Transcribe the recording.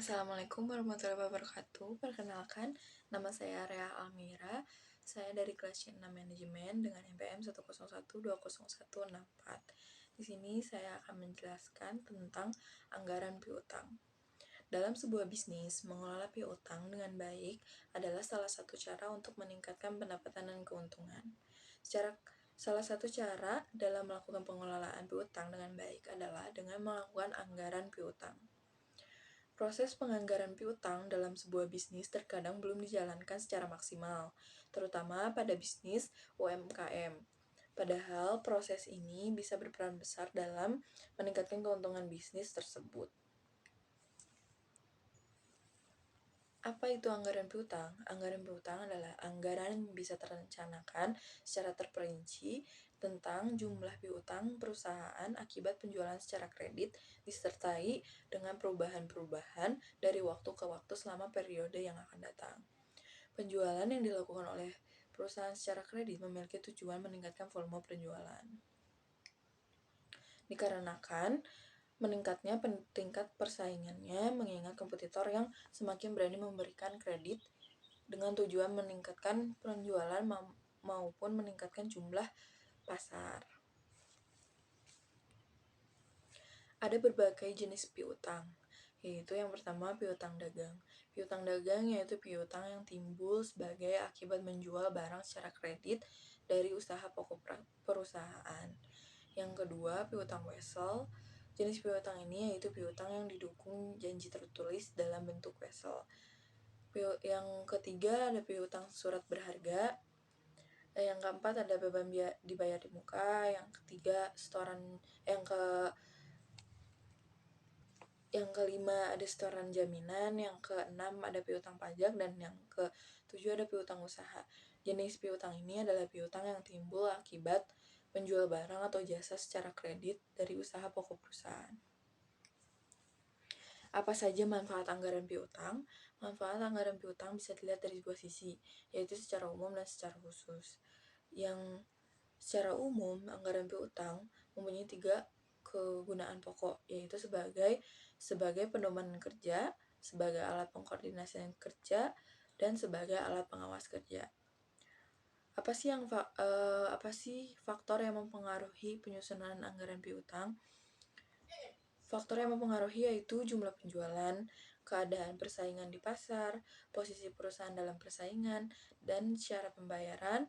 Assalamualaikum warahmatullahi wabarakatuh. Perkenalkan, nama saya Rea Almira. Saya dari kelas C6 Manajemen dengan NPM 1012014. Di sini saya akan menjelaskan tentang anggaran piutang. Dalam sebuah bisnis, mengelola piutang dengan baik adalah salah satu cara untuk meningkatkan pendapatan dan keuntungan. Salah satu cara dalam melakukan pengelolaan piutang dengan baik adalah dengan melakukan anggaran piutang. Proses penganggaran piutang dalam sebuah bisnis terkadang belum dijalankan secara maksimal, terutama pada bisnis UMKM. Padahal proses ini bisa berperan besar dalam meningkatkan keuntungan bisnis tersebut. Apa itu anggaran piutang? Anggaran piutang adalah anggaran yang bisa terencanakan secara terperinci tentang jumlah piutang perusahaan akibat penjualan secara kredit disertai dengan perubahan-perubahan dari waktu ke waktu selama periode yang akan datang. Penjualan yang dilakukan oleh perusahaan secara kredit memiliki tujuan meningkatkan volume penjualan. Dikarenakan meningkatnya tingkat persaingannya mengingat kompetitor yang semakin berani memberikan kredit dengan tujuan meningkatkan penjualan maupun meningkatkan jumlah pasar. Ada berbagai jenis piutang, yaitu yang pertama piutang dagang. Piutang dagang yaitu piutang yang timbul sebagai akibat menjual barang secara kredit dari usaha pokok perusahaan. Yang kedua, piutang wesel. Jenis piutang ini yaitu piutang yang didukung janji tertulis dalam bentuk wesel. Yang ketiga ada piutang surat berharga. Yang keempat ada beban dibayar di muka. Yang ketiga setoran. Yang kelima ada setoran jaminan. Yang keenam ada piutang pajak. Dan yang ketujuh ada piutang usaha. Jenis piutang ini adalah piutang yang timbul akibat penjual barang atau jasa secara kredit dari usaha pokok perusahaan. Apa saja manfaat anggaran piutang? Manfaat anggaran piutang bisa dilihat dari dua sisi, yaitu secara umum dan secara khusus. Yang secara umum, anggaran piutang mempunyai 3 kegunaan pokok, yaitu sebagai pedoman kerja, sebagai alat pengkoordinasian kerja, dan sebagai alat pengawas kerja. Apa sih faktor yang mempengaruhi penyusunan anggaran piutang? Faktor yang mempengaruhi yaitu jumlah penjualan, keadaan persaingan di pasar, posisi perusahaan dalam persaingan, dan cara pembayaran,